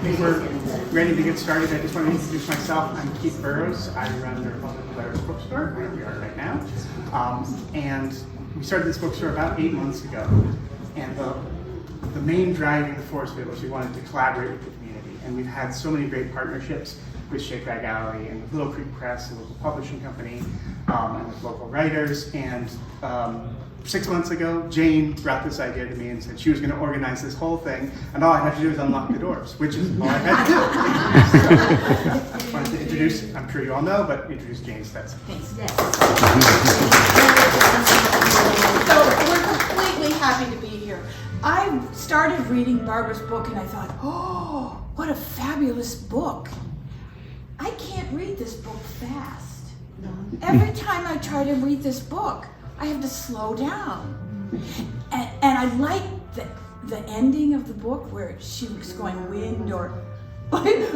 think we're ready to get started. I just want to introduce myself. I'm Keith Burrows. I run the Republic of Letters bookstore, where we are right now. And we started this bookstore about 8 months ago. And the main driving force of it was we wanted to collaborate with the community. And we've had so many great partnerships with Shake Bag Alley and with Little Creek Press, a local publishing company, and with local writers. And 6 months ago, Jane brought this idea to me and said she was going to organize this whole thing, and all I had to do was unlock the doors, which is all I had to do. So, I wanted to introduce, I'm sure you all know, but introduce Jane Stetson. Thanks. Yes. So we're completely happy to be here. I started reading Barbara's book and I thought, oh, what a fabulous book. I can't read this book fast. Every time I try to read this book, I have to slow down. And I like the ending of the book where she was going wind or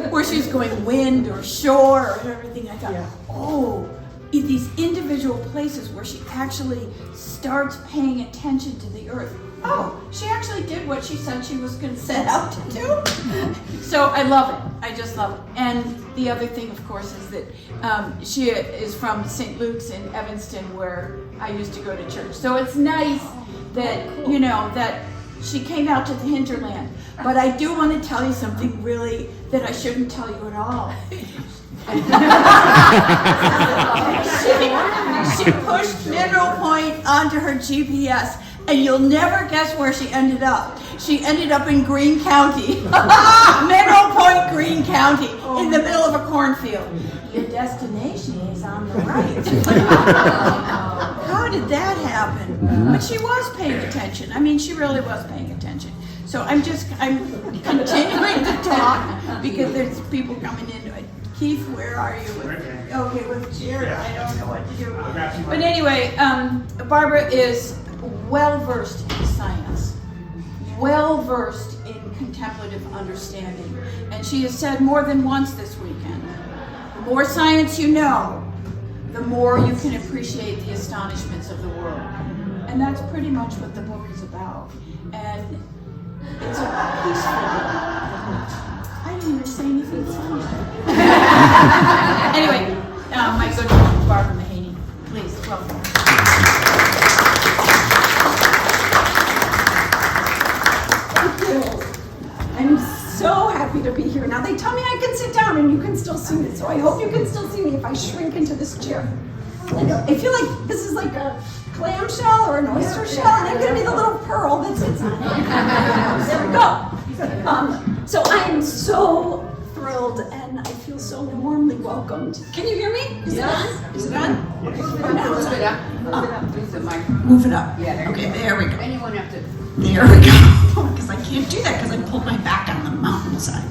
where she was going wind or shore or everything. I thought, oh, these individual places where she actually starts paying attention to the earth. Oh, she actually did what she said she was going to set out to do. So I love it. I just love it. And the other thing, of course, is that she is from St. Luke's in Evanston, where I used to go to church. So it's nice that, you know, that she came out to the hinterland. But I do want to tell you something really that I shouldn't tell you at all. She pushed Mineral Point onto her GPS, and you'll never guess where she ended up. She ended up in Greene County. Mineral Point, Greene County, in the middle of a cornfield. Your destination is on the right. How did that happen? But she was paying attention. I mean, she really was paying attention. So I'm continuing to talk because there's people coming in. Keith, where are you? Okay, with Jared, I don't know what to do. But anyway, Barbara is well-versed in science, well-versed in contemplative understanding. And she has said more than once this weekend, the more science you know, the more you can appreciate the astonishments of the world. And that's pretty much what the book is about. And it's a peaceful. I didn't even say anything funny. Anyway, my good friend Barbara Mahany, please welcome. Thank you. I'm so happy to be here. Now they tell me I can sit down and you can still see me, so I hope you can still see me if I shrink into this chair. I feel like this is like a clam shell or an oyster shell, and I'm going to be the little pearl that sits on it. There we go. So I am so thrilled, and I feel so warmly welcomed. Can you hear me? Is it on? Is it on? Move it up. Move the microphone. Move it up. Yeah, there okay, there we go. And you won't have to. There we go. Because I can't do that because I pulled my back on the mountainside.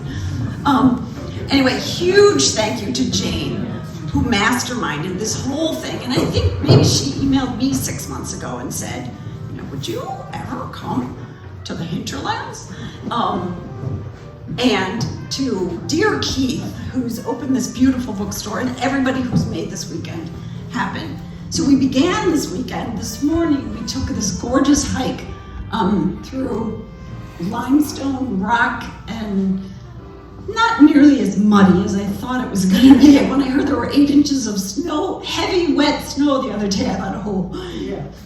Anyway, huge thank you to Jane, who masterminded this whole thing. And I think maybe she emailed me 6 months ago and said, you know, would you ever come to the hinterlands? And to dear Keith, who's opened this beautiful bookstore, and everybody who's made this weekend happen. So we began this weekend. This morning we took this gorgeous hike through limestone, rock, and not nearly as muddy as I thought it was going to be. When I heard there were 8 inches of snow, heavy, wet snow the other day, I thought, oh,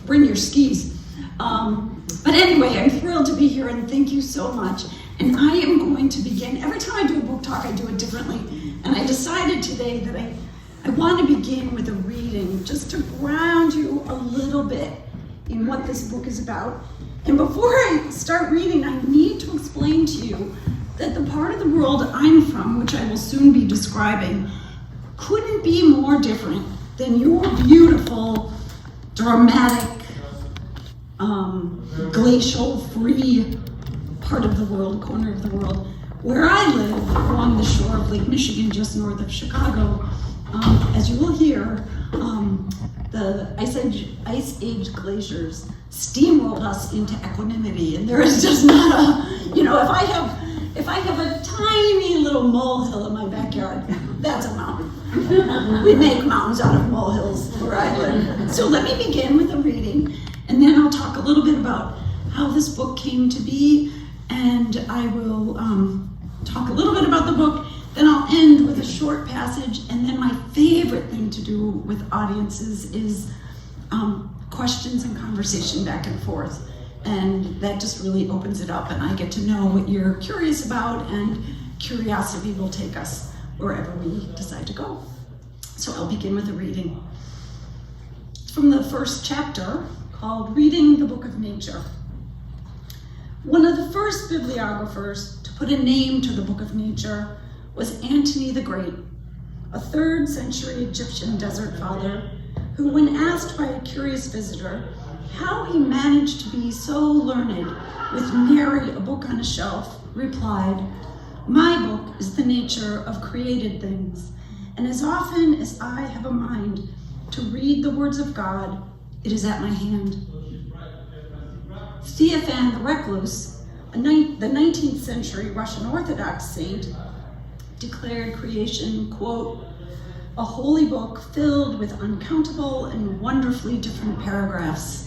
bring your skis. But anyway, I'm thrilled to be here, and thank you so much. And I am going to begin. Every time I do a book talk, I do it differently. And I decided today that I want to begin with a reading, just to ground you a little bit in what this book is about. And before I start reading, I need to explain to you that the part of the world I'm from, which I will soon be describing, couldn't be more different than your beautiful, dramatic, glacial-free part of the world, corner of the world. Where I live, along the shore of Lake Michigan, just north of Chicago, as you will hear, the Ice Age glaciers steamrolled us into equanimity, and there is just not a, you know, if I have a tiny little molehill in my backyard, that's a mountain. We make mountains out of molehills where I live. So let me begin with a reading, and then I'll talk a little bit about how this book came to be, and I will talk a little bit about the book, then I'll end with a short passage, and then my favorite thing to do with audiences is questions and conversation back and forth. And that just really opens it up, and I get to know what you're curious about, and curiosity will take us wherever we decide to go. So I'll begin with a reading. It's from the first chapter, called Reading the Book of Nature. One of the first bibliographers to put a name to the Book of Nature was Antony the Great, a 3rd century Egyptian desert father who, when asked by a curious visitor how he managed to be so learned with nary a book on a shelf, replied, "My book is the nature of created things, and as often as I have a mind to read the words of God, it is at my hand." Theophan the Recluse, the 19th century Russian Orthodox saint, declared creation, quote, "a holy book filled with uncountable and wonderfully different paragraphs."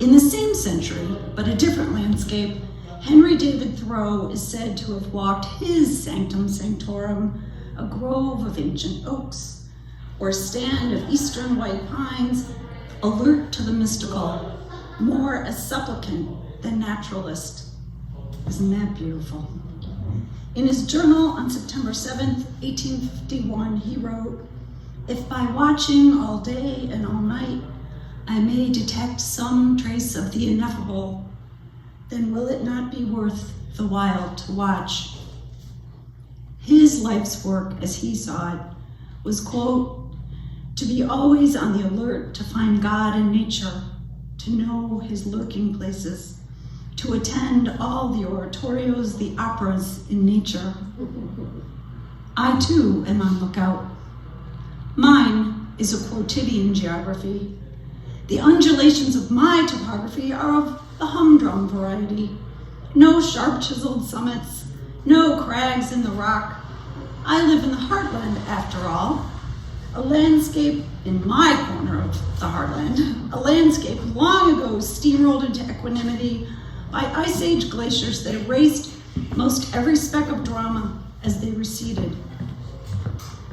In the same century, but a different landscape, Henry David Thoreau is said to have walked his sanctum sanctorum, a grove of ancient oaks, or a stand of eastern white pines, alert to the mystical, more a supplicant than naturalist. Isn't that beautiful? In his journal on September 7th, 1851, he wrote, "If by watching all day and all night I may detect some trace of the ineffable, then will it not be worth the while to watch?" His life's work, as he saw it, was, quote, "to be always on the alert to find God in nature, to know his lurking places, to attend all the oratorios, the operas in nature." I too am on lookout. Mine is a quotidian geography. The undulations of my topography are of the humdrum variety. No sharp chiseled summits, no crags in the rock. I live in the heartland after all. A landscape in my corner of the heartland, a landscape long ago steamrolled into equanimity by Ice Age glaciers that erased most every speck of drama as they receded.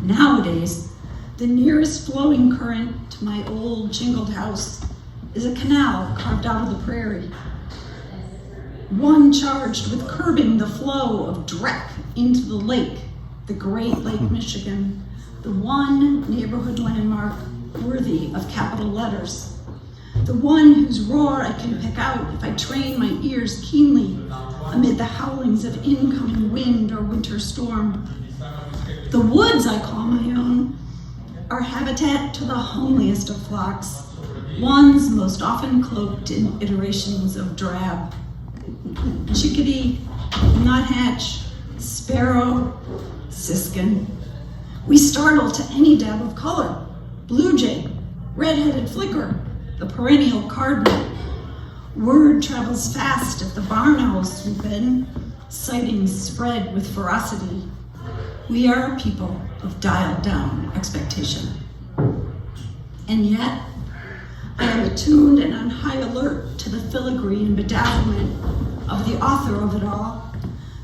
Nowadays, the nearest flowing current to my old jingled house is a canal carved out of the prairie, one charged with curbing the flow of dreck into the lake, the Great Lake Michigan, the one neighborhood landmark worthy of capital letters, the one whose roar I can pick out if I train my ears keenly amid the howlings of incoming wind or winter storm. The woods I call my own are habitat to the homeliest of flocks, ones most often cloaked in iterations of drab. Chickadee, nuthatch, sparrow, siskin. We startle to any dab of color. Blue jay, red-headed flicker, the perennial cardinal. Word travels fast if the barn owls swoop in, sightings spread with ferocity. We are a people of dialed-down expectation. And yet, I am attuned and on high alert to the filigree and bedazzlement of the author of it all,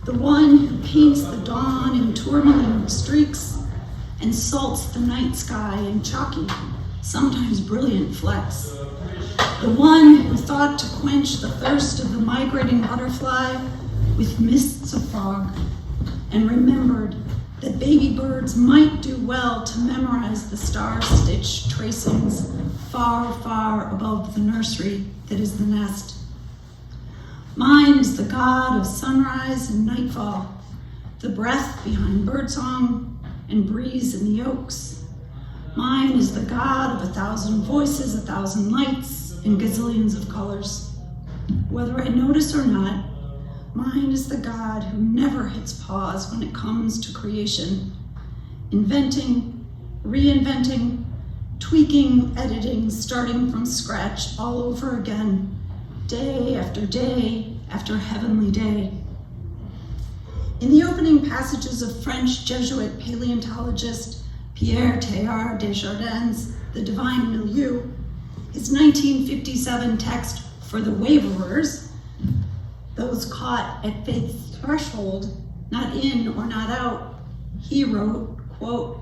the one who paints the dawn in tourmaline streaks and salts the night sky in chalky, sometimes brilliant flecks. The one who thought to quench the thirst of the migrating butterfly with mists of fog, and remembered that baby birds might do well to memorize the star-stitched tracings far, far above the nursery that is the nest. Mine is the God of sunrise and nightfall, the breath behind birdsong and breeze in the oaks. Mine is the God of 1,000 voices, 1,000 lights, and gazillions of colors. Whether I notice or not, mine is the God who never hits pause when it comes to creation, inventing, reinventing, tweaking, editing, starting from scratch all over again, day after heavenly day. In the opening passages of French Jesuit paleontologist Pierre Teilhard de Chardin's The Divine Milieu, his 1957 text for the waverers, those caught at faith's threshold, not in or not out. He wrote, quote,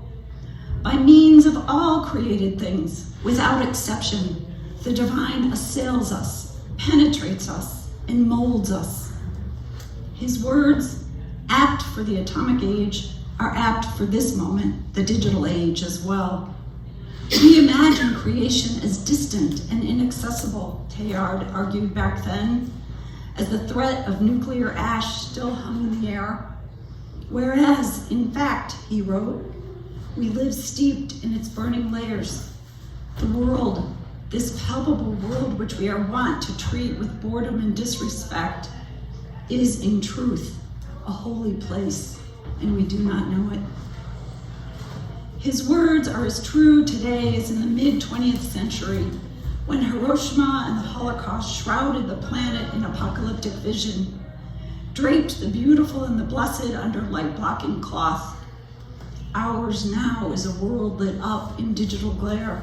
"By means of all created things, without exception, the divine assails us, penetrates us, and molds us." His words, apt for the atomic age, are apt for this moment, the digital age, as well. We imagine creation as distant and inaccessible, Teilhard argued back then, as the threat of nuclear ash still hung in the air. Whereas, in fact, he wrote, we live steeped in its burning layers. The world, this palpable world which we are wont to treat with boredom and disrespect, is in truth a holy place, and we do not know it. His words are as true today as in the mid-20th century, when Hiroshima and the Holocaust shrouded the planet in apocalyptic vision, draped the beautiful and the blessed under light-blocking cloth. Ours now is a world lit up in digital glare.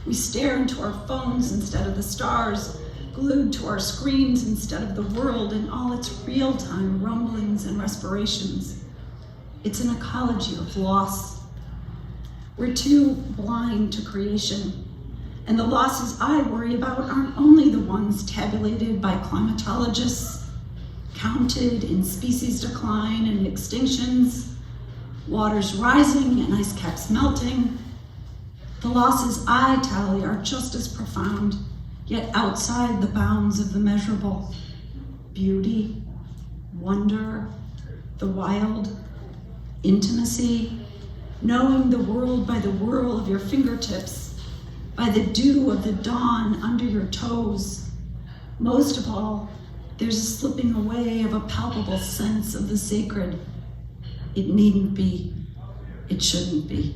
We stare into our phones instead of the stars, glued to our screens instead of the world in all its real-time rumblings and respirations. It's an ecology of loss. We're too blind to creation. And the losses I worry about aren't only the ones tabulated by climatologists, counted in species decline and extinctions, waters rising and ice caps melting. The losses I tally are just as profound, yet outside the bounds of the measurable. Beauty, wonder, the wild, intimacy, knowing the world by the whirl of your fingertips, by the dew of the dawn under your toes. Most of all, there's a slipping away of a palpable sense of the sacred. It needn't be. It shouldn't be.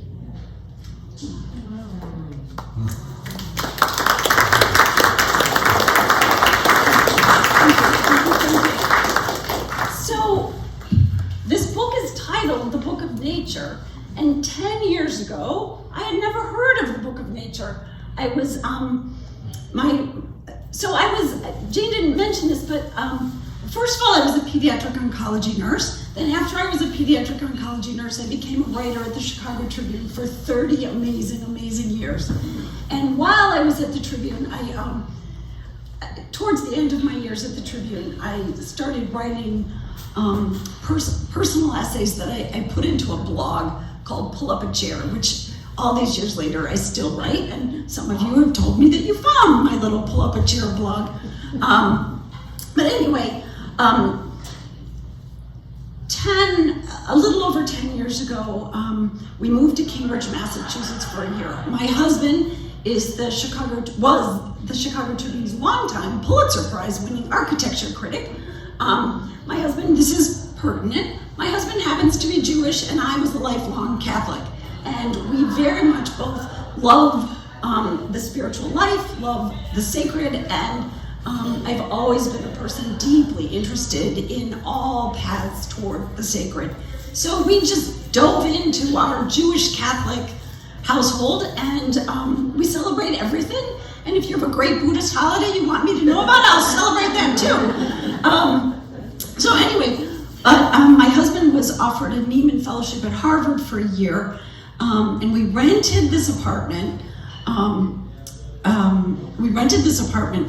So, this book is titled The Book of Nature, and 10 years ago, I had never heard of the Book of Nature. Jane didn't mention this, but first of all, I was a pediatric oncology nurse. Then after I was a pediatric oncology nurse, I became a writer at the Chicago Tribune for 30 amazing, amazing years. And while I was at the Tribune, towards the end of my years at the Tribune, I started writing personal essays that I put into a blog called Pull Up a Chair, which all these years later I still write, and some of you have told me that you found my little Pull Up a Chair blog. But anyway, a little over 10 years ago, we moved to Cambridge, Massachusetts for a year. My husband was the Chicago Tribune's longtime Pulitzer Prize winning architecture critic. My husband, this is pertinent, my husband happens to be Jewish and I was a lifelong Catholic. And we very much both love the spiritual life, love the sacred, and I've always been a person deeply interested in all paths toward the sacred. So we just dove into our Jewish Catholic household, and we celebrate everything. And if you have a great Buddhist holiday you want me to know about, I'll celebrate that too. So anyway, my husband was offered a Neiman Fellowship at Harvard for a year, and we rented this apartment.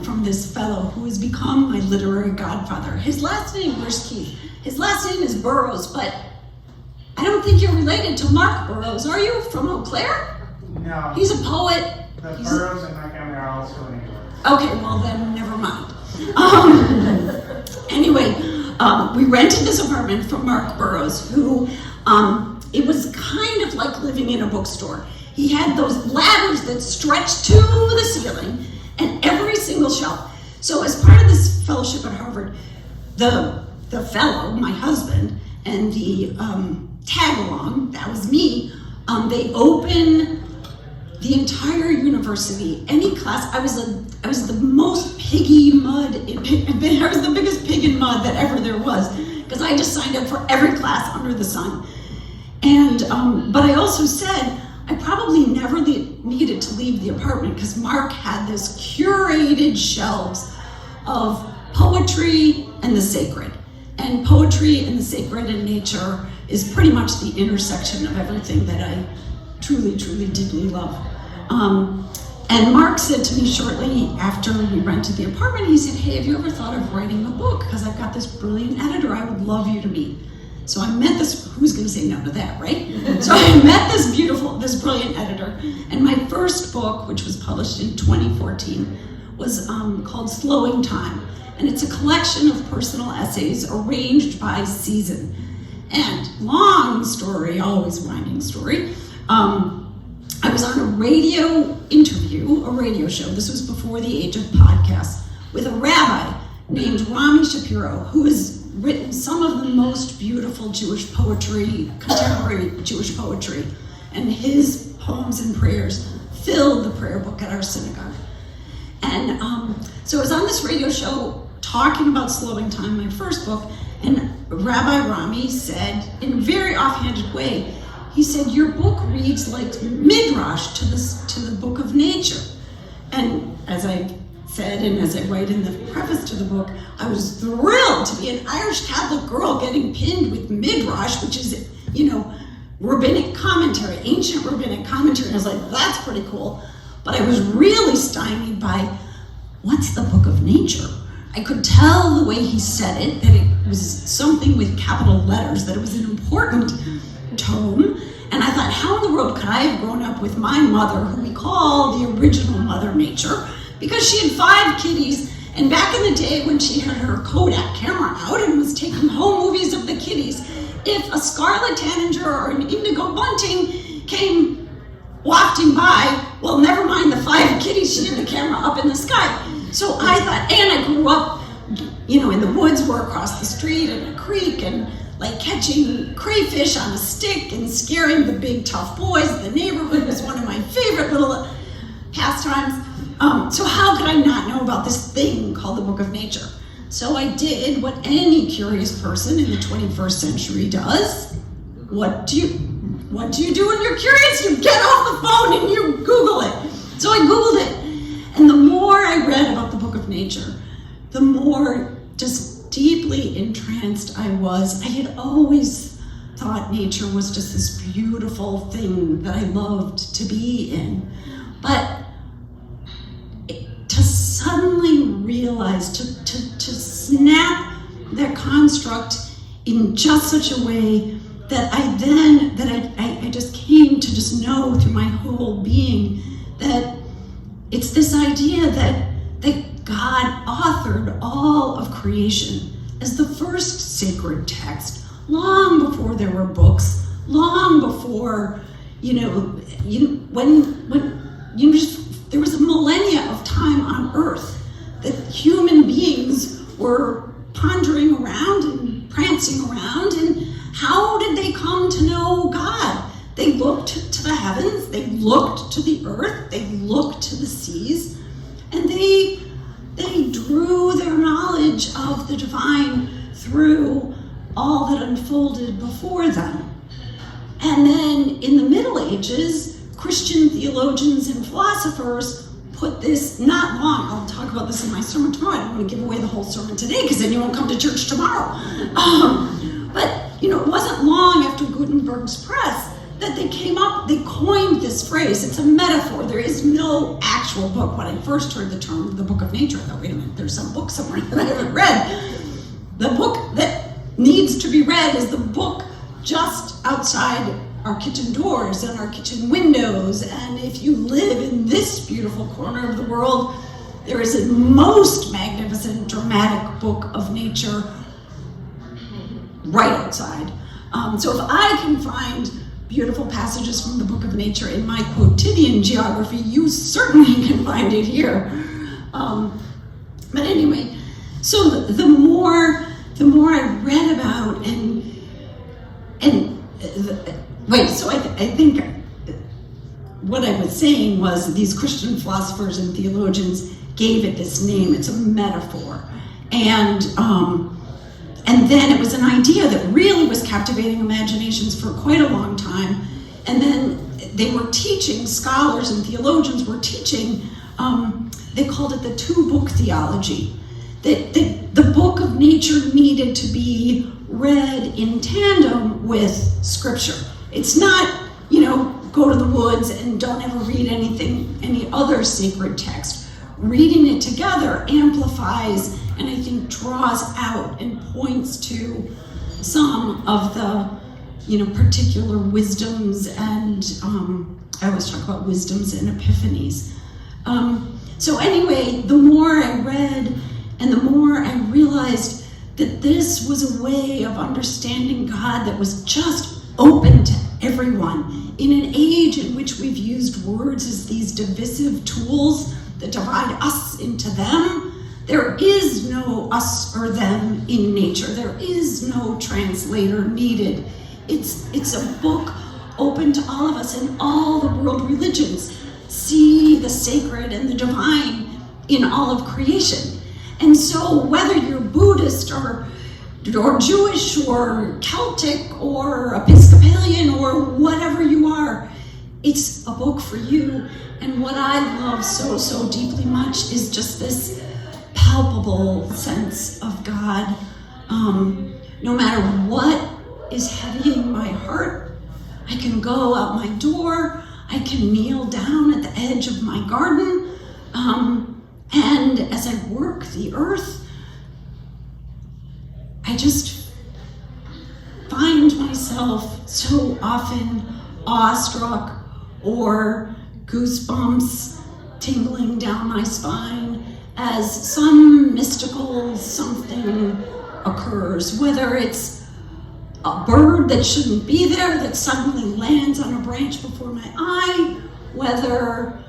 From this fellow who has become my literary godfather. His last name, where's Keith? His last name is Burroughs, but I don't think you're related to Mark Burroughs, are you? From Eau Claire? No. He's a poet. The Burroughs and my family are also in England. Okay, well then, never mind. Anyway, we rented this apartment from Mark Burroughs, who, it was kind of like living in a bookstore. He had those ladders that stretched to the ceiling and every single shelf. So as part of this fellowship at Harvard, the fellow, my husband, and the tag-along, that was me, they open the entire university, any class. I was the most piggy mud, I was the biggest pig in mud that ever there was, because I just signed up for every class under the sun. And, but I also said, I probably never needed to leave the apartment because Mark had this curated shelves of poetry and the sacred. And And poetry and the sacred and nature is pretty much the intersection of everything that I truly, truly, deeply love. And Mark said to me shortly after we rented the apartment, he said, hey, have you ever thought of writing a book? Because I've got this brilliant editor I would love you to meet. So I met this, who's gonna say no to that, right? So I met this brilliant editor. And my first book, which was published in 2014, was called Slowing Time. And it's a collection of personal essays arranged by season. And long story, always winding story, I was on a radio interview, a radio show, this was before the age of podcasts, with a rabbi named Rami Shapiro, who has written some of the most beautiful Jewish poetry, contemporary Jewish poetry, and his poems and prayers filled the prayer book at our synagogue. And so I was on this radio show talking about Slowing Time, my first book, and Rabbi Rami said, in a very offhanded way, he said, your book reads like midrash to the book of nature. And as I said, and as I write in the preface to the book, I was thrilled to be an Irish Catholic girl getting pinned with midrash, which is, rabbinic commentary, ancient rabbinic commentary. And I was like, that's pretty cool. But I was really stymied by, what's the book of nature? I could tell the way he said it, that it was something with capital letters, that it was an important tome. And I thought, how in the world could I have grown up with my mother, who we call the original Mother Nature, because she had 5 kitties, and back in the day when she had her Kodak camera out and was taking home movies of the kitties, if a scarlet tanager or an indigo bunting came wafting by, well, never mind the 5 kitties, she had the camera up in the sky. So I thought, and I grew up, in the woods or across the street in a creek, and like catching crayfish on a stick and scaring the big tough boys in the neighborhood was one of my favorite little pastimes. So how could I not know about this thing called the Book of Nature? So I did what any curious person in the 21st century does. What do you do when you're curious? You get off the phone and you Google it. So I Googled it. And the more I read about the Book of Nature, the more just deeply entranced I was. I had always thought nature was just this beautiful thing that I loved to be in. But to suddenly realize, to snap that construct in just such a way that I just came to just know through my whole being that it's this idea that God authored all of creation as the first sacred text, long before there were books, long before, there was a millennia of time on Earth that human beings were pondering around and prancing around, and how did they come to know God? They looked to the heavens, they looked to the earth, they looked to the seas, and they drew their knowledge of the divine through all that unfolded before them. And then in the Middle Ages, Christian theologians and philosophers put this, not long, I'll talk about this in my sermon tomorrow, I don't want to give away the whole sermon today because then you won't come to church tomorrow. But it wasn't long after Gutenberg's press that they coined this phrase. It's a metaphor. There is no actual book. When I first heard the term the Book of Nature, I thought, wait a minute, there's some book somewhere that I haven't read. The book that needs to be read is the book just outside our kitchen doors and our kitchen windows. And if you live in this beautiful corner of the world, there is a most magnificent, dramatic book of nature right outside. So if I can find beautiful passages from the Book of Nature in my quotidian geography, you certainly can find it here. But anyway, so the more I read about I think what I was saying was these Christian philosophers and theologians gave it this name. It's a metaphor, and then it was an idea that really was captivating imaginations for quite a long time. And then they were teaching, scholars and theologians were teaching, they called it the two-book theology. That the book of nature needed to be read in tandem with scripture. It's not, go to the woods and don't ever read any other sacred text. Reading it together amplifies and I think draws out and points to some of the, particular wisdoms and I always talk about wisdoms and epiphanies. So anyway, the more I read and the more I realized that this was a way of understanding God that was just open to everyone. In an age in which we've used words as these divisive tools that divide us into them, there is no us or them in nature. There is no translator needed. It's a book open to all of us, and all the world religions see the sacred and the divine in all of creation. And so whether you're Buddhist or Jewish or Celtic or Episcopalian or whatever you are, it's a book for you. And what I love so deeply much is just this palpable sense of God. No matter what is heavy in my heart, I can go out my door, I can kneel down at the edge of my garden, and as I work the earth, I just find myself so often awestruck or goosebumps tingling down my spine as some mystical something occurs, whether it's a bird that shouldn't be there that suddenly lands on a branch before my eye, whether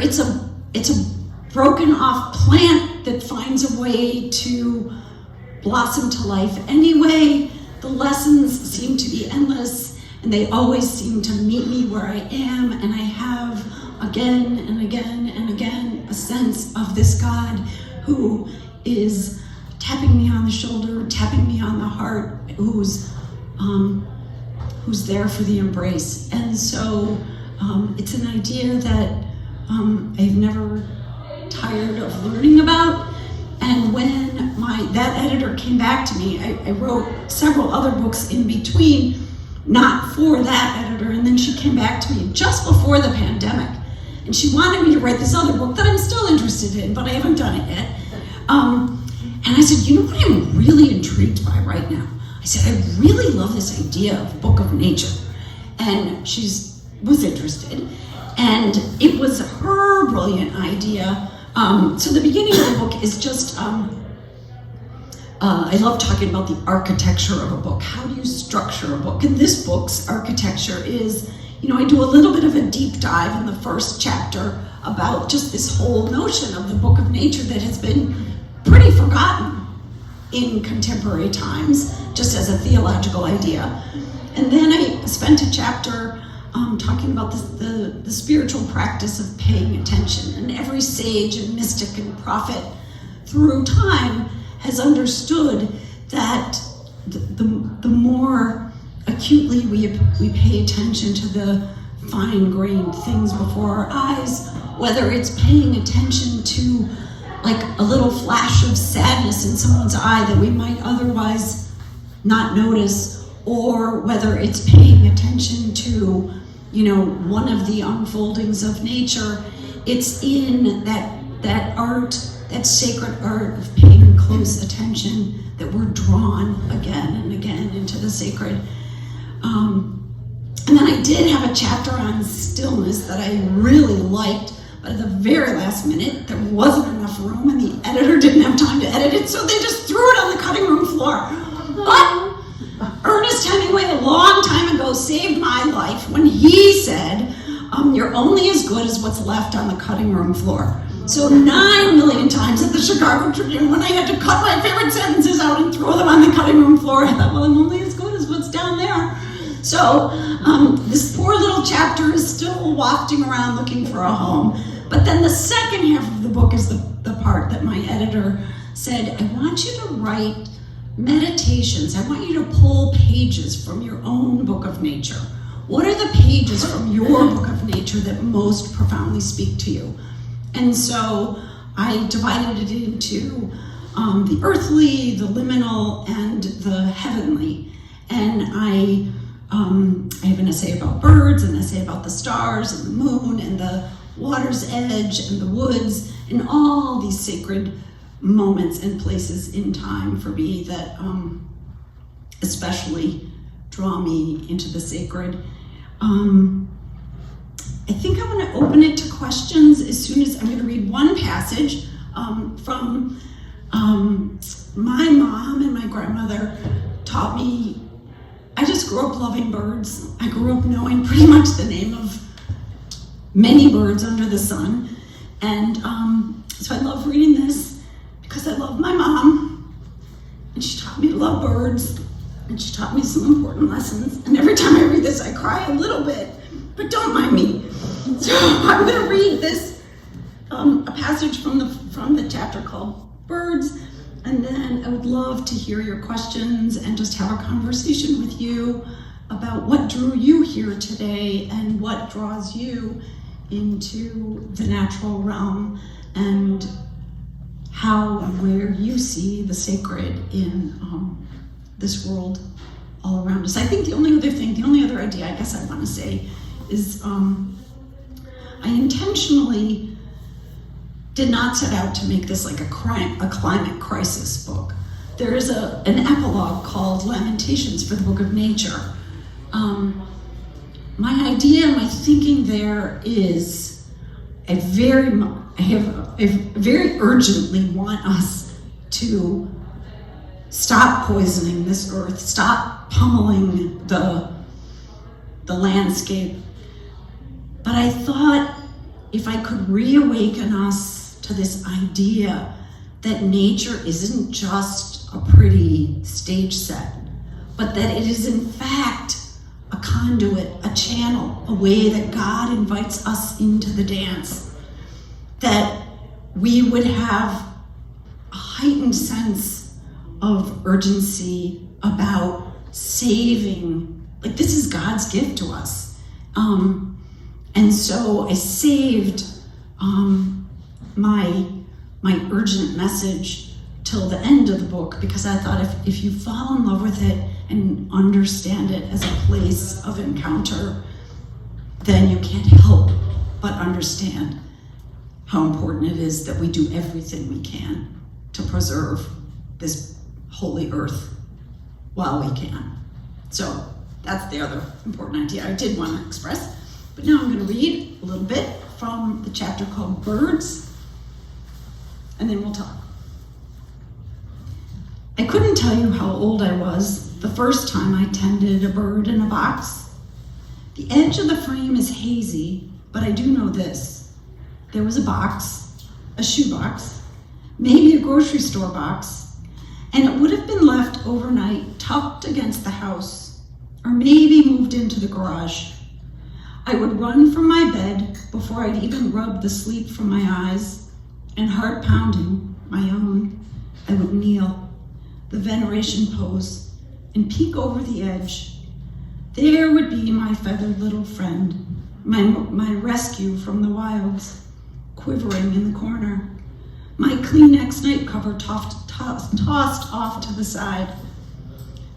it's a broken off plant that finds a way to blossom to life anyway. The lessons seem to be endless, and they always seem to meet me where I am, and I have again and again and again a sense of this God who is tapping me on the shoulder, tapping me on the heart, who's there for the embrace. And so it's an idea that I've never tired of learning about. And when that editor came back to me, I wrote several other books in between, not for that editor, and then she came back to me just before the pandemic, and she wanted me to write this other book that I'm still interested in, but I haven't done it yet. And I said, you know what I'm really intrigued by right now? I said, I really love this idea of Book of Nature. And she was interested. And it was her brilliant idea. So the beginning of the book is just, I love talking about the architecture of a book. How do you structure a book? And this book's architecture is, I do a little bit of a deep dive in the first chapter about just this whole notion of the Book of Nature that has been pretty forgotten in contemporary times, just as a theological idea. And then I spent a chapter talking about the spiritual practice of paying attention. And every sage and mystic and prophet through time has understood that the more acutely we pay attention to the fine-grained things before our eyes, whether it's paying attention to like a little flash of sadness in someone's eye that we might otherwise not notice, or whether it's paying attention to, one of the unfoldings of nature, it's in that art, that sacred art of paying close attention that we're drawn again and again into the sacred. And then I did have a chapter on stillness that I really liked, but at the very last minute, there wasn't enough room and the editor didn't have time to edit it, so they just threw it on the cutting room floor. But Ernest Hemingway, a long time ago, saved my life when he said, you're only as good as what's left on the cutting room floor. So 9 million times at the Chicago Tribune, when I had to cut my favorite sentences out and throw them on the cutting room floor, I thought, well, I'm only as good as what's down there. So this poor little chapter is still wafting around looking for a home. But then the second half of the book is the part that my editor said, I want you to write meditations. I want you to pull pages from your own Book of Nature. What are the pages from your Book of Nature that most profoundly speak to you? And so I divided it into the earthly, the liminal, and the heavenly. And I have an essay about birds, an essay about the stars and the moon and the water's edge and the woods and all these sacred moments and places in time for me that especially draw me into the sacred. I think I want to open it to questions as soon as I'm going to read one passage from my mom and my grandmother taught me. I just grew up loving birds. I grew up knowing pretty much the name of many birds under the sun. And so I love reading this because I love my mom. And she taught me to love birds. And she taught me some important lessons. And every time I read this, I cry a little bit. But don't mind me. So I'm going to read this, a passage from the chapter called Birds. And then I would love to hear your questions and just have a conversation with you about what drew you here today and what draws you into the natural realm and how and where you see the sacred in this world all around us. I think the only other idea I guess I want to say is I intentionally did not set out to make this like a climate crisis book. There is an epilogue called Lamentations for the Book of Nature. My idea, my thinking there is I very urgently want us to stop poisoning this earth, stop pummeling the landscape. But I thought if I could reawaken us to this idea that nature isn't just a pretty stage set, but that it is in fact a conduit, a channel, a way that God invites us into the dance, that we would have a heightened sense of urgency about saving, like this is God's gift to us. And so I saved my urgent message till the end of the book because I thought if you fall in love with it and understand it as a place of encounter, then you can't help but understand how important it is that we do everything we can to preserve this holy earth while we can. So that's the other important idea I did want to express. But now I'm going to read a little bit from the chapter called Birds, and then we'll talk. I couldn't tell you how old I was the first time I tended a bird in a box. The edge of the frame is hazy, but I do know this. There was a box, a shoebox, maybe a grocery store box, and it would have been left overnight tucked against the house, or maybe moved into the garage. I would run from my bed before I'd even rub the sleep from my eyes, and heart pounding, my own, I would kneel, the veneration pose, and peek over the edge. There would be my feathered little friend, my rescue from the wilds, quivering in the corner, my Kleenex night cover tossed off to the side.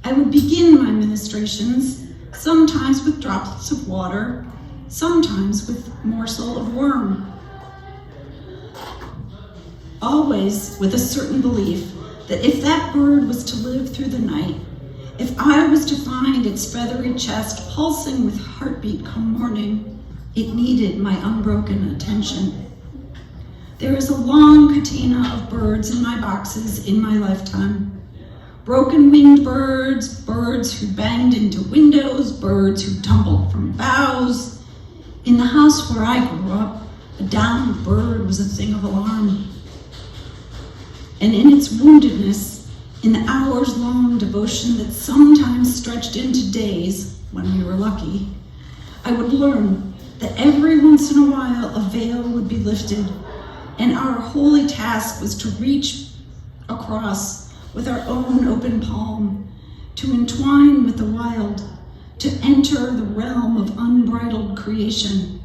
I would begin my ministrations, sometimes with droplets of water, sometimes with morsel of worm. Always with a certain belief that if that bird was to live through the night, if I was to find its feathery chest pulsing with heartbeat come morning, it needed my unbroken attention. There is a long catena of birds in my boxes in my lifetime. Broken-winged birds, birds who banged into windows, birds who tumbled from boughs. In the house where I grew up, a downed bird was a thing of alarm. And in its woundedness, in the hours-long devotion that sometimes stretched into days, when we were lucky, I would learn that every once in a while a veil would be lifted, and our holy task was to reach across with our own open palm, to entwine with the wild, to enter the realm of unbridled creation,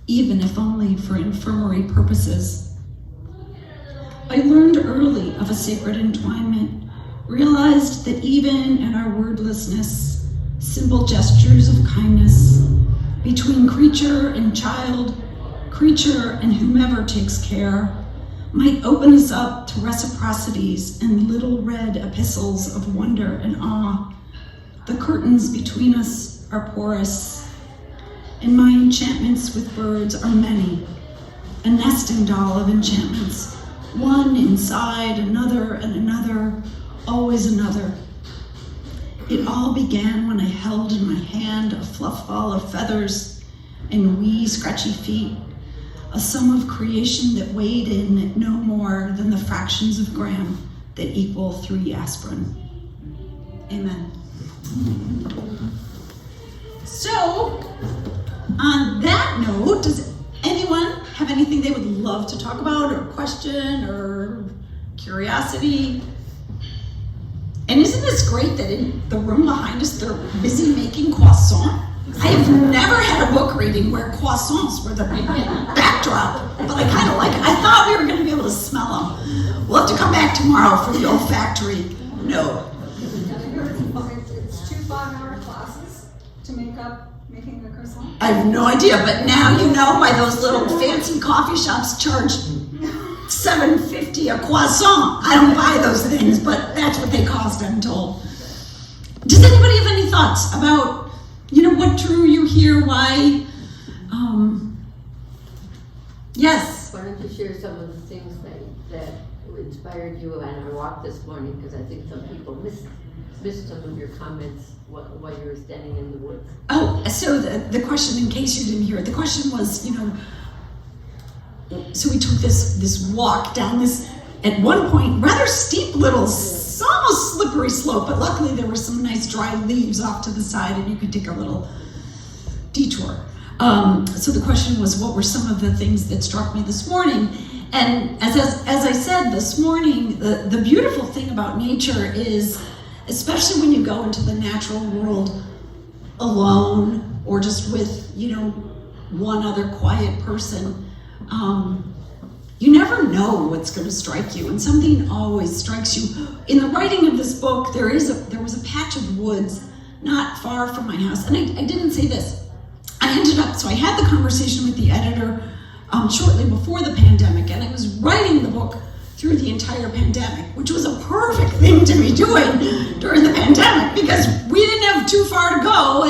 even if only for infirmary purposes. I learned early of a sacred entwinement, realized that even in our wordlessness, simple gestures of kindness between creature and child, creature and whomever takes care, might open us up to reciprocities and little red epistles of wonder and awe. The curtains between us are porous, and my enchantments with birds are many, a nesting doll of enchantments, one inside another and another, always another. It all began when I held in my hand a fluff ball of feathers and wee scratchy feet, a sum of creation that weighed in at no more than the fractions of gram that equal 3 aspirin. Amen. So, on that note, does anyone have anything they would love to talk about, or question, or curiosity? And isn't this great that in the room behind us, they're busy making croissants? I have never had a book reading where croissants were the backdrop, but I kind of like it. I thought we were going to be able to smell them. We'll have to come back tomorrow for the olfactory note. It's 2 5-hour classes to making the croissant. I have no idea, but now you know why those little fancy coffee shops charge $7.50 a croissant. I don't buy those things, but that's what they cost, I'm told. Does anybody have any thoughts about, what drew you here? Why? Yes. Why don't you share some of the things that inspired you on our walk this morning? Because I think some people missed some of your comments while you were standing in the woods. Oh, so the question, in case you didn't hear it, the question was, so we took this walk down this, at one point, rather steep little, almost slippery slope, but luckily there were some nice dry leaves off to the side and you could take a little detour. So the question was, what were some of the things that struck me this morning? And as I said this morning, the beautiful thing about nature is, especially when you go into the natural world alone or just with, one other quiet person, you never know what's going to strike you, and something always strikes you. In the writing of this book, there was a patch of woods not far from my house, and I didn't say this. I had the conversation with the editor shortly before the pandemic, and I was writing the book through the entire pandemic, which was a perfect thing to be doing during the pandemic because we didn't have too far to go.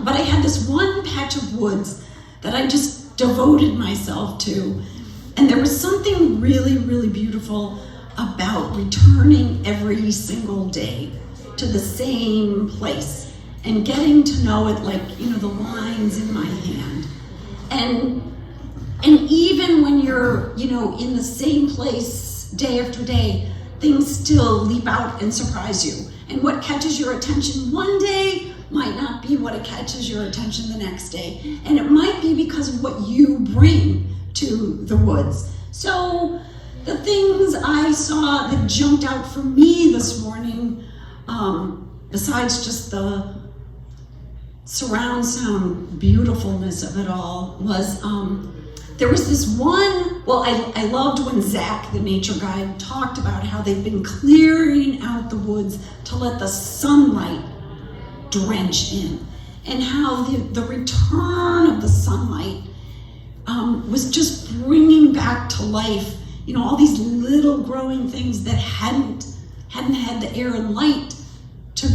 But I had this one patch of woods that I just devoted myself to. And there was something really, really beautiful about returning every single day to the same place and getting to know it like, the lines in my hand. And even when you're, in the same place day after day, things still leap out and surprise you. And what catches your attention one day might not be what catches your attention the next day. And it might be because of what you bring to the woods. So the things I saw that jumped out for me this morning, besides just the surround sound beautifulness of it all, was there was this one, I loved when Zach, the nature guide, talked about how they've been clearing out the woods to let the sunlight drench in, and how the return of the sunlight was just bringing back to life, all these little growing things that hadn't had the air and light to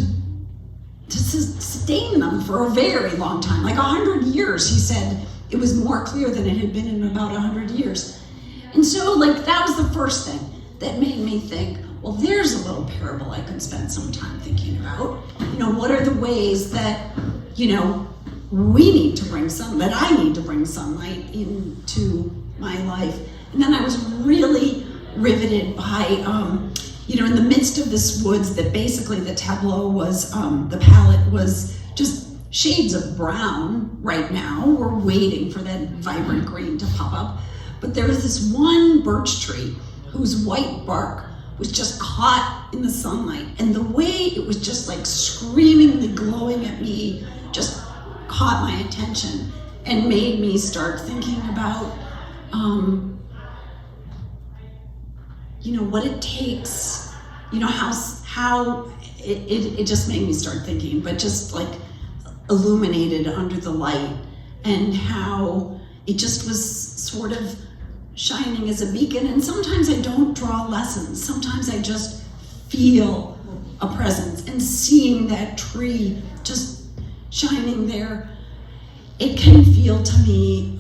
sustain them for a very long time, like 100 years. He said it was more clear than it had been in about 100 years. And so that was the first thing that made me think, well, there's a little parable I could spend some time thinking about. What are the ways that, we need to bring that I need to bring sunlight into my life. And then I was really riveted by, in the midst of this woods, that basically the tableau was, the palette was just shades of brown right now. We're waiting for that vibrant green to pop up. But there was this one birch tree whose white bark was just caught in the sunlight. And the way it was just screamingly glowing at me just caught my attention and made me start thinking about what it takes, how it just made me start thinking, but just like illuminated under the light, and how it just was sort of shining as a beacon. And sometimes I don't draw lessons. Sometimes I just feel a presence, and seeing that tree just shining there, it can feel to me,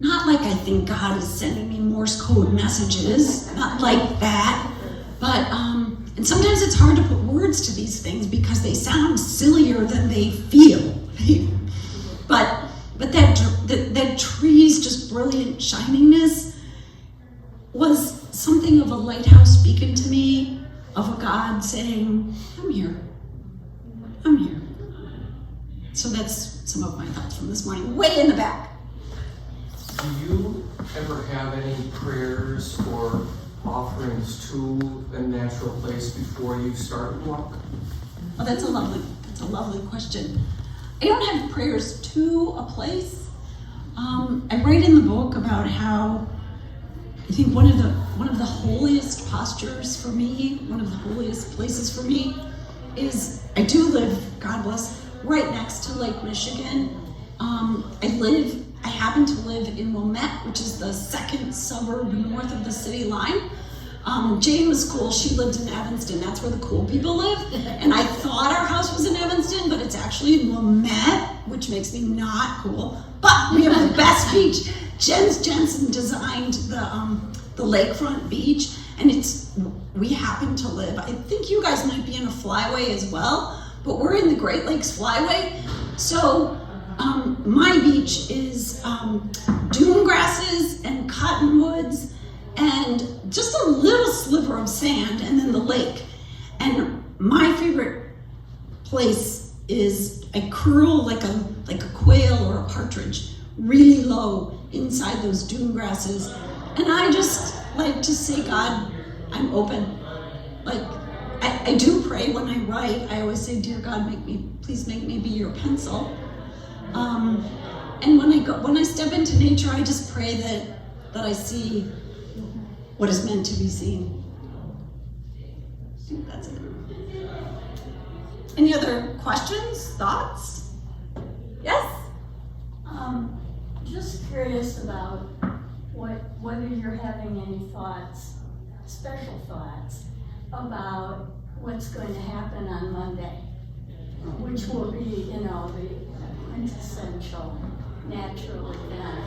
not like I think God is sending me Morse code messages, not like that, but, and sometimes it's hard to put words to these things because they sound sillier than they feel. But that tree's just brilliant shiningness was something of a lighthouse beacon to me, of a God saying, I'm here. So that's some of my thoughts from this morning, way in the back. Do you ever have any prayers or offerings to a natural place before you start the walk? Oh, that's a lovely question. I don't have prayers to a place. I write in the book about how I think one of the holiest postures for me, one of the holiest places for me, is I do live, God bless, right next to Lake Michigan. I happen to live in Wilmette, which is the second suburb north of the city line. Jane was cool. She lived in Evanston. That's where the cool people live. And I thought our house was in Evanston, but it's actually in Wilmette, which makes me not cool. But we have the best beach. Jensen designed the lakefront beach, and we happen to live, I think you guys might be in a flyway as well, but we're in the Great Lakes Flyway. So my beach is dune grasses and cottonwoods and just a little sliver of sand, and then the lake. And my favorite place is I curl like a quail or a partridge really low inside those dune grasses, and I just like to say, God, I'm open. Like I do pray when I write. I always say, dear God, please make me be your pencil. And when I step into nature, I just pray that I see what is meant to be seen. I think that's it. Any other questions, thoughts? Yes? Just curious about whether you're having any thoughts, special thoughts, about what's going to happen on Monday, which will be, the quintessential natural event.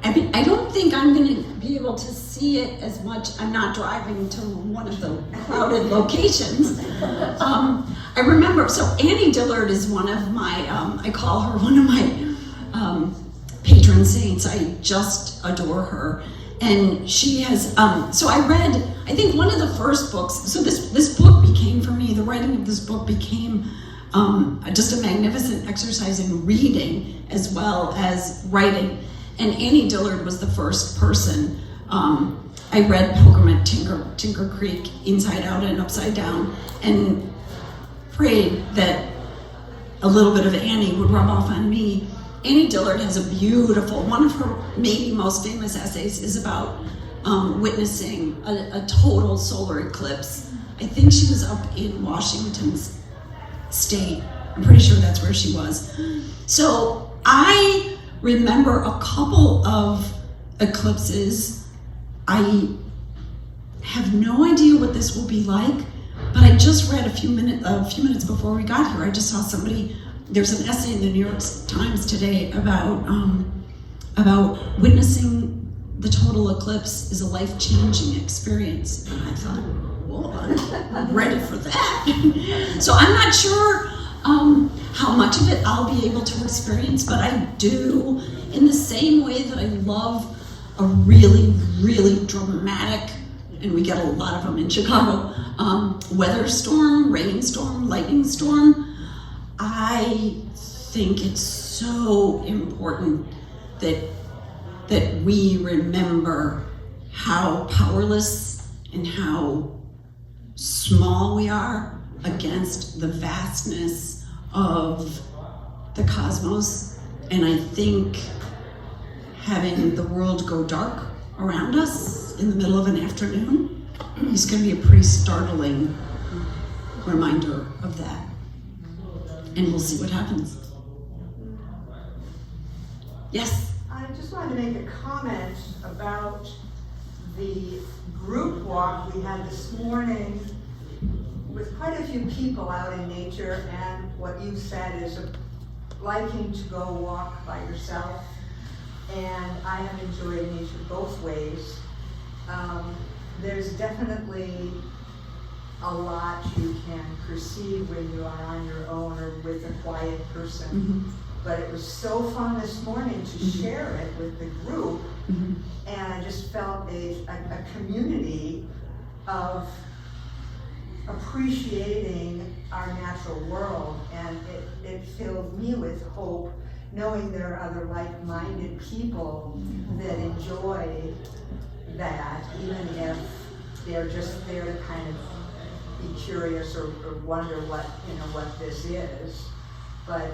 I mean, I don't think I'm going to be able to see it as much. I'm not driving to one of the crowded locations. I remember, so Annie Dillard is one of my, I call her one of my patron saints. I just adore her. And she has, so I read, I think one of the first books, so this book became for me, the writing of this book became just a magnificent exercise in reading as well as writing. And Annie Dillard was the first person. I read Pilgrim at Tinker Creek, inside out and upside down, and prayed that a little bit of Annie would rub off on me. Annie Dillard has a beautiful, one of her maybe most famous essays is about witnessing a total solar eclipse. I think she was up in Washington State. I'm pretty sure that's where she was. So I remember a couple of eclipses. I have no idea what this will be like, but I just read a few minutes before we got here, I just saw somebody, there's an essay in the New York Times today about witnessing the total eclipse is a life-changing experience. And I thought, well, I'm ready for that. So I'm not sure how much of it I'll be able to experience, but I do, in the same way that I love a really, really dramatic, and we get a lot of them in Chicago, weather storm, rainstorm, lightning storm. I think it's so important that we remember how powerless and how small we are against the vastness of the cosmos. And I think having the world go dark around us in the middle of an afternoon is going to be a pretty startling reminder of that. And we'll see what happens. Yes? I just wanted to make a comment about the group walk we had this morning with quite a few people out in nature, and what you said is liking to go walk by yourself. And I have enjoyed nature both ways. There's definitely a lot you can perceive when you are on your own or with a quiet person. Mm-hmm. But it was so fun this morning to share it with the group, and I just felt a community of appreciating our natural world, and it filled me with hope, knowing there are other like-minded people that enjoy that, even if they're just there to kind of be curious or wonder what this is. But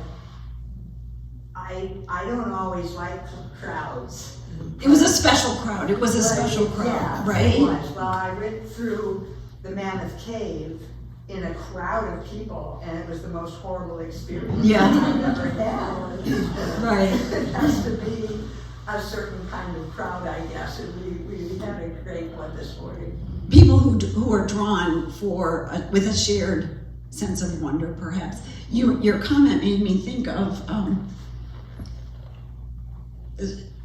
I don't always like crowds. It was a special crowd. It was a special crowd, Yeah, right? it was. Well, I went through the Mammoth Cave in a crowd of people, and it was the most horrible experience Yeah. I've ever had. Right. It has to be a certain kind of crowd, I guess, and we had a great one this morning. People who are drawn with a shared sense of wonder, perhaps. Your comment made me think of.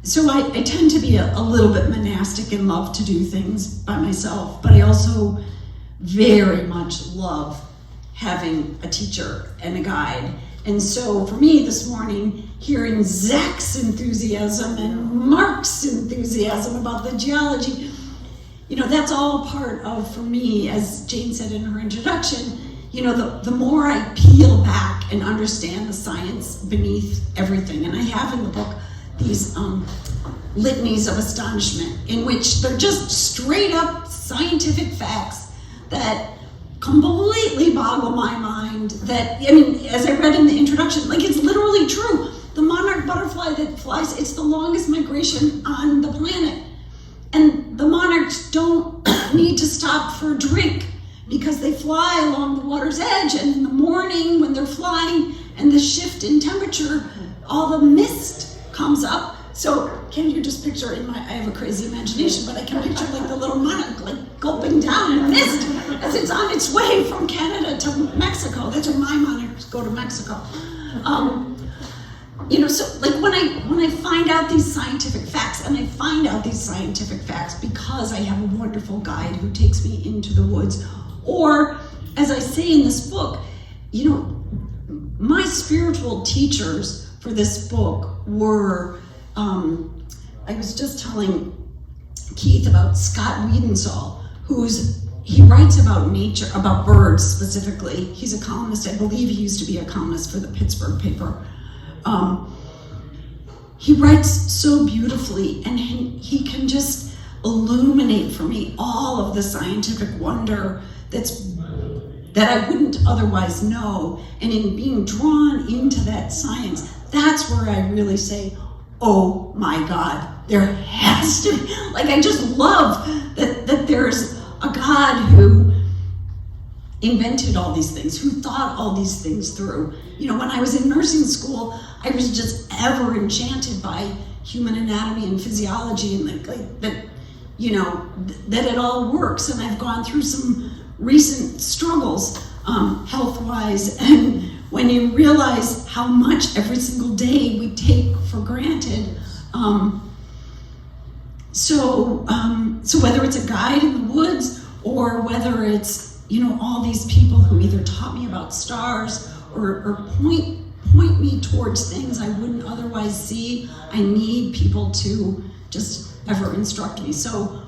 So I tend to be a little bit monastic and love to do things by myself, but I also very much love having a teacher and a guide. And so for me this morning, hearing Zach's enthusiasm and Mark's enthusiasm about the geology, that's all part of, for me, as Jane said in her introduction, the more I peel back and understand the science beneath everything, and I have in the book these litanies of astonishment in which they're just straight up scientific facts that completely boggle my mind. That, as I read in the introduction, it's literally true. The monarch butterfly that flies, it's the longest migration on the planet. And the monarchs don't need to stop for a drink because they fly along the water's edge, and in the morning when they're flying and the shift in temperature, all the mist comes up. So can you just picture I have a crazy imagination, but I can picture the little monarch gulping down in mist as it's on its way from Canada to Mexico. That's where my monarchs go, to Mexico. So when I find out these scientific facts, and I find out these scientific facts because I have a wonderful guide who takes me into the woods, or as I say in this book, my spiritual teachers for this book were, I was just telling Keith about Scott Wiedensaul, he writes about nature, about birds specifically. He's a columnist. I believe he used to be a columnist for the Pittsburgh paper. He writes so beautifully, and he can just illuminate for me all of the scientific wonder that I wouldn't otherwise know. And in being drawn into that science, that's where I really say, oh my God, there has to be, I just love that there's a God who invented all these things, who thought all these things through. When I was in nursing school, I was just ever enchanted by human anatomy and physiology, and that it all works. And I've gone through some recent struggles health-wise, and when you realize how much every single day we take for granted, so whether it's a guide in the woods, or whether it's all these people who either taught me about stars or point me towards things I wouldn't otherwise see, I need people to just ever instruct me. So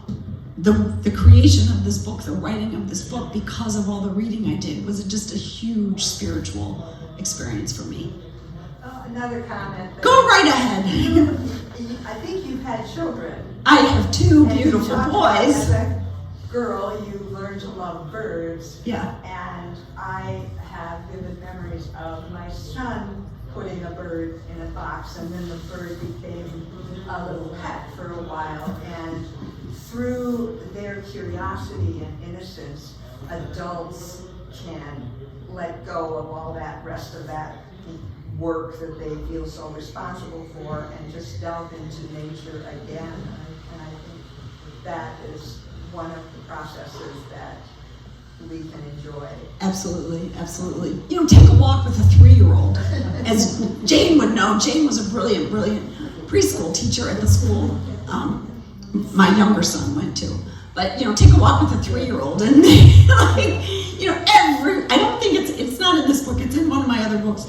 the creation of this book, the writing of this book, because of all the reading I did, was just a huge spiritual experience for me. Another comment. Go right ahead. I think you've had children. I have two And you beautiful talked about, boys. as a girl, you learned to love birds. Yeah. And I have vivid memories of my son putting a bird in a box, and then the bird became a little pet for a while. And through their curiosity and innocence, adults can let go of all that rest of that work that they feel so responsible for and just delve into nature again. And I think that is one of the processes that we can enjoy. Absolutely, absolutely. You know, take a walk with a 3-year-old. As Jane would know, Jane was a brilliant preschool teacher at the school my younger son went to. But, you know, take a walk with a 3-year-old and like, you know, I don't think it's not in this book, it's in one of my other books,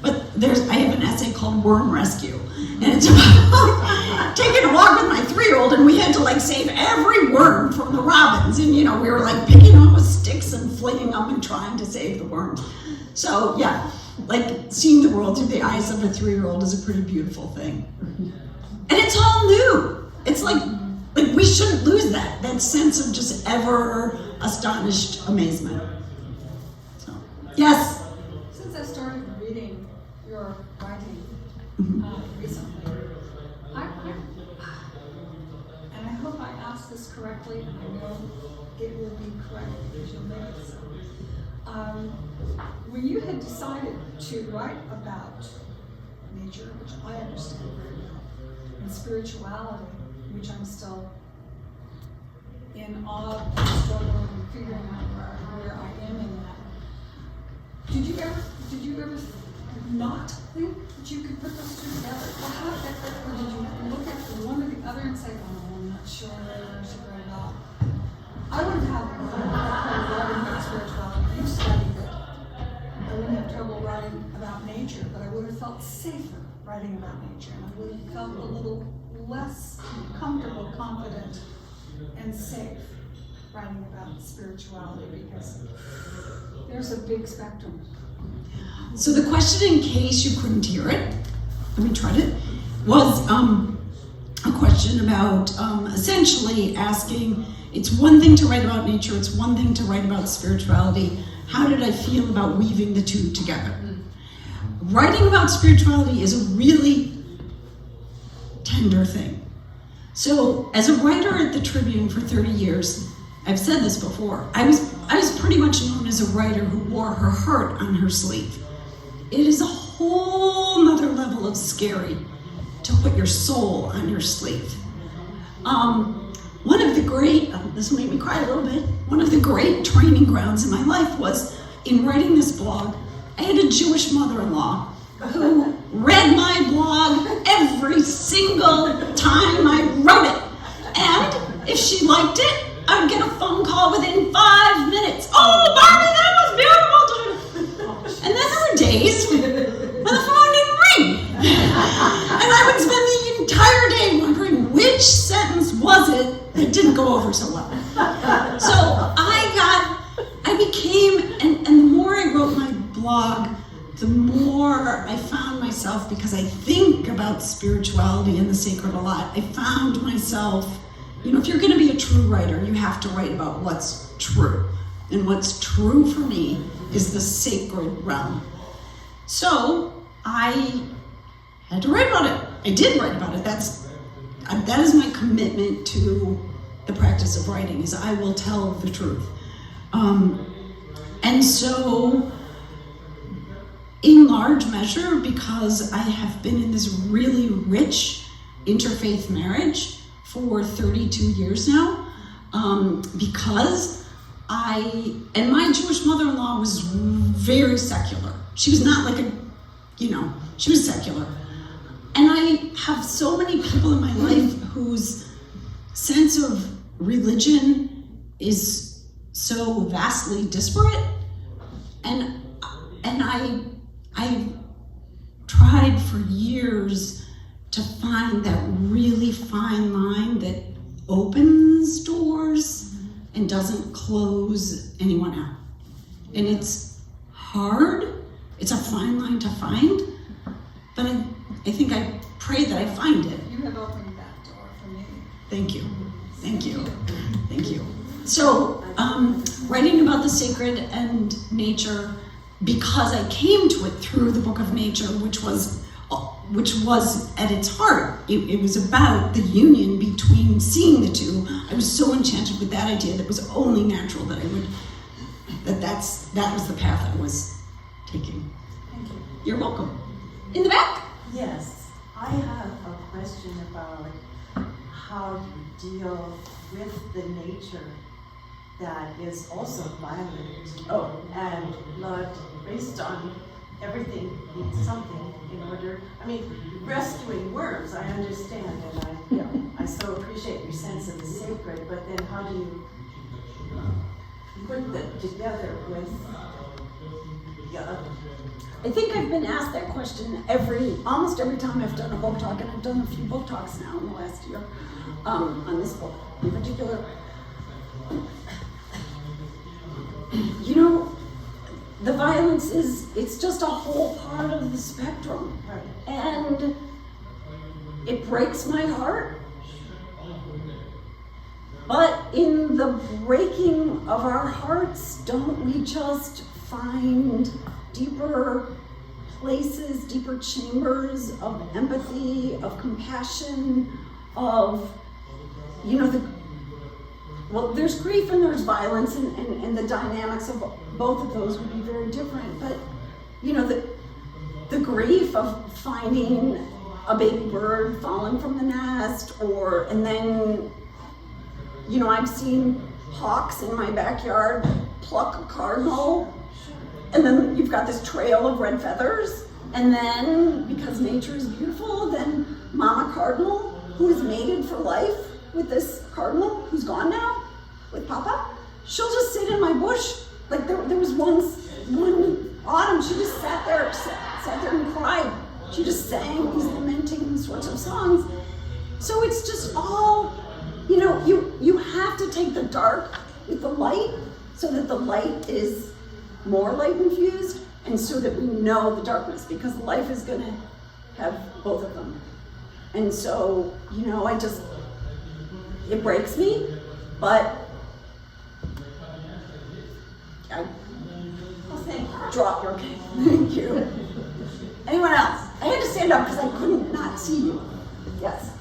but I have an essay called Worm Rescue. And it's about taking a walk with my 3-year-old, and we had to like save every worm from the robins. And, you know, we were like picking up with sticks and flinging them and trying to save the worms. So yeah, like seeing the world through the eyes of a 3-year-old is a pretty beautiful thing. And it's all new. It's like we shouldn't lose that sense of just ever astonished amazement. So, yes? Since I started reading your writing recently, and I hope I asked this correctly, and I know it will be correct because you'll make it so. When you had decided to write about nature, which I understand very well, and spirituality, which I'm still in awe and struggling and figuring out where I am in that. Did you ever not think that you could put those two together? Or did you look at one or the other and say, oh, I'm not sure where I should write about? I wouldn't have trouble writing about spirituality. You studied it. I wouldn't have trouble writing about nature, but I would have felt safer writing about nature, and I would have felt a little less comfortable, confident, and safe writing about spirituality because there's a big spectrum. So the question, in case you couldn't hear it, let me try it, was a question about essentially asking, it's one thing to write about nature, it's one thing to write about spirituality. How did I feel about weaving the two together? Writing about spirituality is a really tender thing. So as a writer at the Tribune for 30 years, I've said this before, I was pretty much known as a writer who wore her heart on her sleeve. It is a whole nother level of scary to put your soul on your sleeve. One of the great, this made me cry a little bit, one of the great training grounds in my life was in writing this blog. I had a Jewish mother-in-law who read my blog every single time I wrote it. And if she liked it, I would get a phone call within 5 minutes. Oh, Barbie, that was beautiful. And then there were days when the phone didn't ring. And I would spend the entire day wondering which sentence was it that didn't go over so well. So I became, and the more I wrote my blog, the more I found myself, because I think about spirituality and the sacred a lot, I found myself, you know, if you're going to be a true writer, you have to write about what's true. And what's true for me is the sacred realm. So I had to write about it. I did write about it. That is my commitment to the practice of writing, is I will tell the truth. And so, in large measure, because I have been in this really rich interfaith marriage for 32 years now, because and my Jewish mother-in-law was very secular. She was not like she was secular. And I have so many people in my life whose sense of religion is so vastly disparate. And I tried for years to find that really fine line that opens doors and doesn't close anyone out. And it's hard, it's a fine line to find, but I pray that I find it. You have opened that door for me. Thank you. Thank you. Thank you. So, writing about the sacred and nature because I came to it through the Book of Nature, which was at its heart, it was about the union between seeing the two. I was so enchanted with that idea that it was only natural that that was the path I was taking. Thank you. You're welcome. In the back. Yes, I have a question about how you deal with the nature that is also violent. And blood, based on everything needs something in order. I mean, rescuing worms, I understand, and I so appreciate your sense of the sacred, but then how do you put that together with the other? I think I've been asked that question almost every time I've done a book talk, and I've done a few book talks now in the last year on this book in particular. You know, the violence it's just a whole part of the spectrum. Right. And it breaks my heart. But in the breaking of our hearts, don't we just find deeper places, deeper chambers of empathy, of compassion, of, there's grief and there's violence, and the dynamics of both of those would be very different. But, the grief of finding a baby bird fallen from the nest, and then, I've seen hawks in my backyard pluck a cardinal, and then you've got this trail of red feathers, and then, because nature is beautiful, then Mama Cardinal, who is mated for life with this cardinal, who's gone now, with Papa, she'll just sit in my bush. Like there was one autumn, she just sat there and cried. She just sang these lamenting sorts of songs. So it's just all, you have to take the dark with the light, so that the light is more light infused, and so that we know the darkness, because life is going to have both of them. And so, it breaks me, but drop your cane. Thank you. Anyone else? I had to stand up because I couldn't not see you. Yes.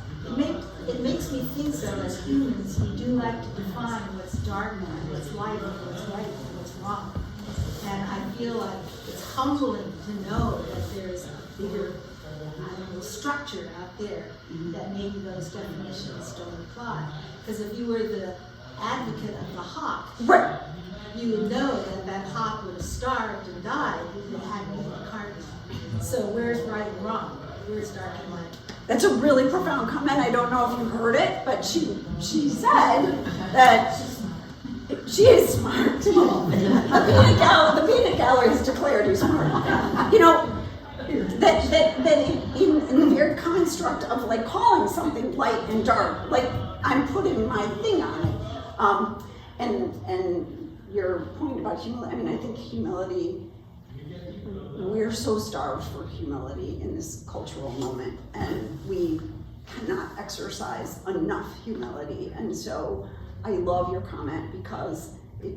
It makes me think that as humans, we do like to define what's dark and what's light and what's right and what's wrong. And I feel like it's humbling to know that there's a bigger, structure out there that maybe those definitions don't apply. Because if you were the advocate of the hawk, right, you would know that hawk would have starved and died if it hadn't eaten a cardinal. So where's right and wrong? Where's dark and light? That's a really profound comment. I don't know if you heard it, but she said that she is smart. The peanut gallery has declared you smart. That in the very construct of like calling something light and dark, like I'm putting my thing on it. And your point about humility, I think humility, we're so starved for humility in this cultural moment, and we cannot exercise enough humility. And so I love your comment, because it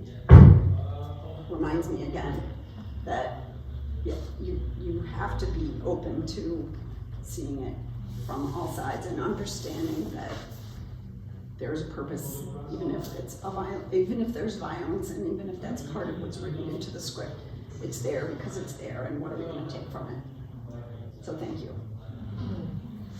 reminds me again that you have to be open to seeing it from all sides and understanding that there's a purpose, even if there's violence, and even if that's part of what's written into the script. It's there because it's there, and what are we going to take from it? So thank you.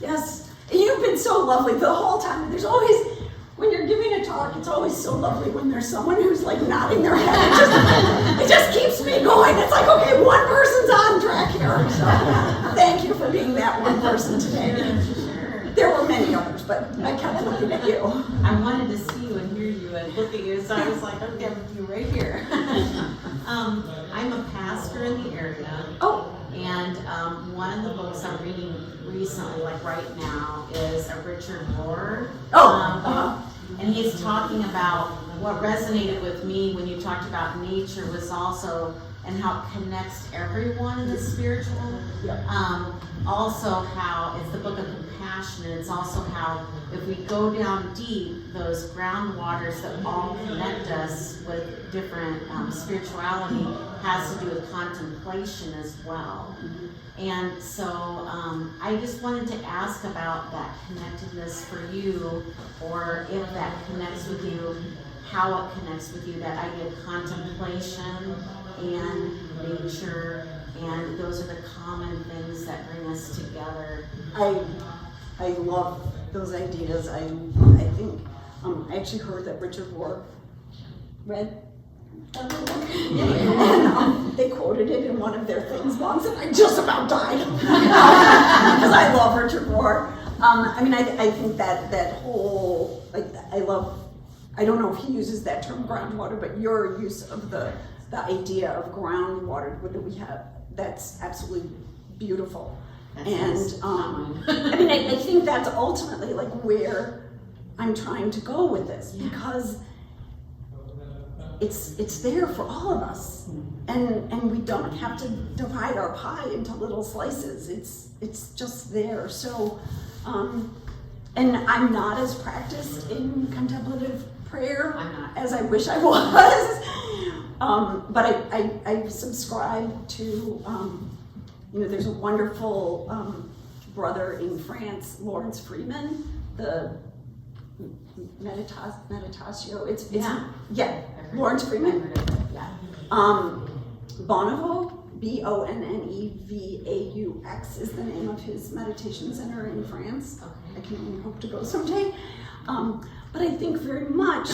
Yes, you've been so lovely the whole time. There's always, when you're giving a talk, it's always so lovely when there's someone who's like nodding their head. It just keeps me going. It's like, okay, one person's on track here. So thank you for being that one person today. There were many others, but I kept looking at you. I wanted to see you and hear you and look at you, so I was like, okay, I'm with you right here. I'm a pastor in the area. Oh. And one of the books I'm reading recently, like right now, is a Richard Rohr. Oh. And he's talking about what resonated with me when you talked about nature was also, and how it connects everyone in the spiritual. Also how it's the book of compassion, and it's also how if we go down deep, those groundwaters that all connect us with different spirituality has to do with contemplation as well. And so I just wanted to ask about that connectedness for you, or if that connects with you, how it connects with you, that idea of contemplation and nature, and those are the common things that bring us together. I love those ideas. I think I actually heard that Richard Rohr read that book. And they quoted it in one of their things once, and I just about died because I love Richard Rohr. I mean, I think that whole, like, I don't know if he uses that term groundwater, but your use of the idea of groundwater that we have, that's absolutely beautiful. And I mean, I think that's ultimately like where I'm trying to go with this, because it's there for all of us, and we don't have to divide our pie into little slices. It's just there. So, and I'm not as practiced in contemplative prayer as I wish I was. But I subscribe to, there's a wonderful brother in France, Lawrence Freeman, the Meditatio. Lawrence Freeman. Bonnevaux, Bonnevaux is the name of his meditation center in France. I can only hope to go someday. But I think very much,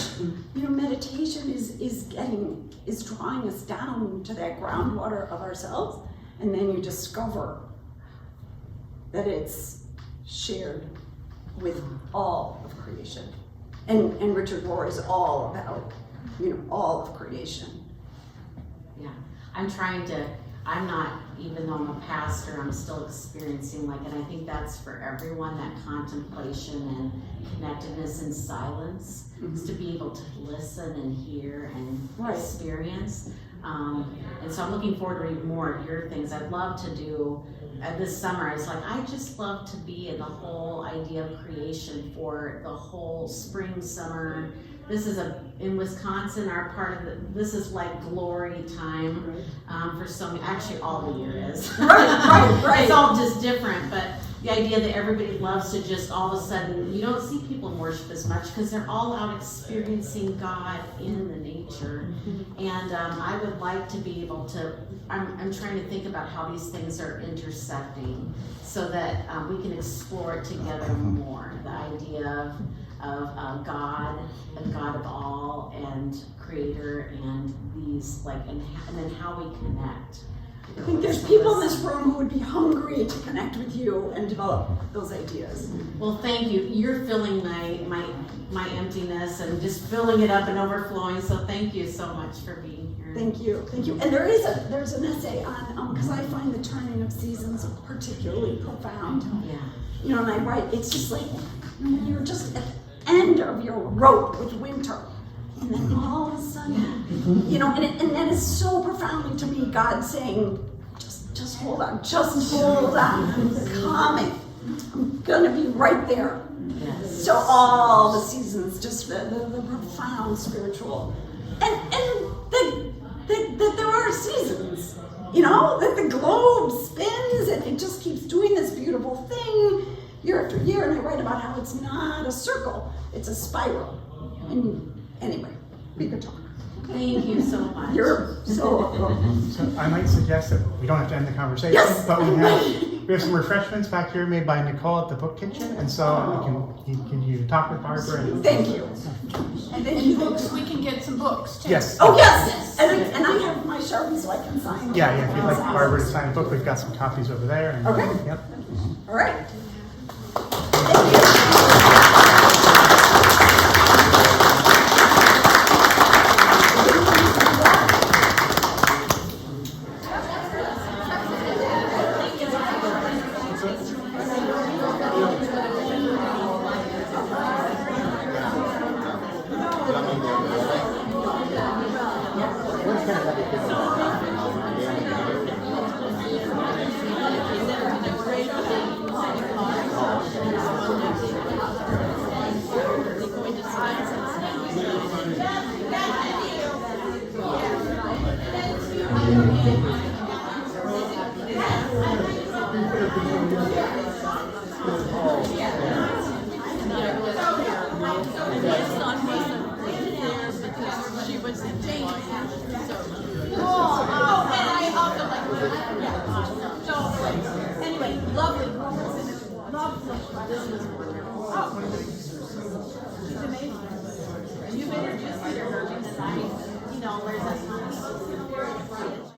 meditation is drawing us down to that groundwater of ourselves, and then you discover that it's shared with all of creation. And Richard Rohr is all about, all of creation. Yeah, I'm not, even though I'm a pastor, I'm still experiencing and I think that's for everyone, that contemplation and connectedness in silence, is to be able to listen and hear and experience. And so I'm looking forward to reading more of your things. I'd love to do, this summer, I just love to be in the whole idea of creation for the whole spring, summer. This is in Wisconsin, our part of this is like glory time for so many, actually all the year is. Right. It's all just different, but the idea that everybody loves to just all of a sudden, you don't see people in worship as much because they're all out experiencing God in the nature. And I would like to be able to, I'm trying to think about how these things are intersecting so that we can explore it together more. The idea of God, and God of all, and Creator, and these and then how we connect. I think there's people in this room who would be hungry to connect with you and develop those ideas. Well, thank you. You're filling my emptiness and just filling it up and overflowing. So thank you so much for being here. Thank you. And there's an essay on because I find the turning of seasons particularly profound. Yeah. And I write. It's just like you're just at the end of your rope with winter. And then all of a sudden, and that is so profoundly to me, God saying, just hold on, I'm coming. I'm gonna be right there. Yes. So all the seasons, just the profound spiritual, and that there are seasons, that the globe spins and it just keeps doing this beautiful thing year after year, and I write about how it's not a circle, it's a spiral. And anyway, we could talk. Thank you so much. You're so welcome. So I might suggest that we don't have to end the conversation, but we have some refreshments back here made by Nicole at the book kitchen, and so you talk with Barbara. And thank you. And then books, we can get some books too. Yes. Oh yes. And I have my Sharpie so I can sign. Yeah. If you'd like Barbara to sign a book, we've got some copies over there. And, okay. Yep. All right. Thank you. Anyway, lovely. She's amazing. You've introduced me to her because I, we're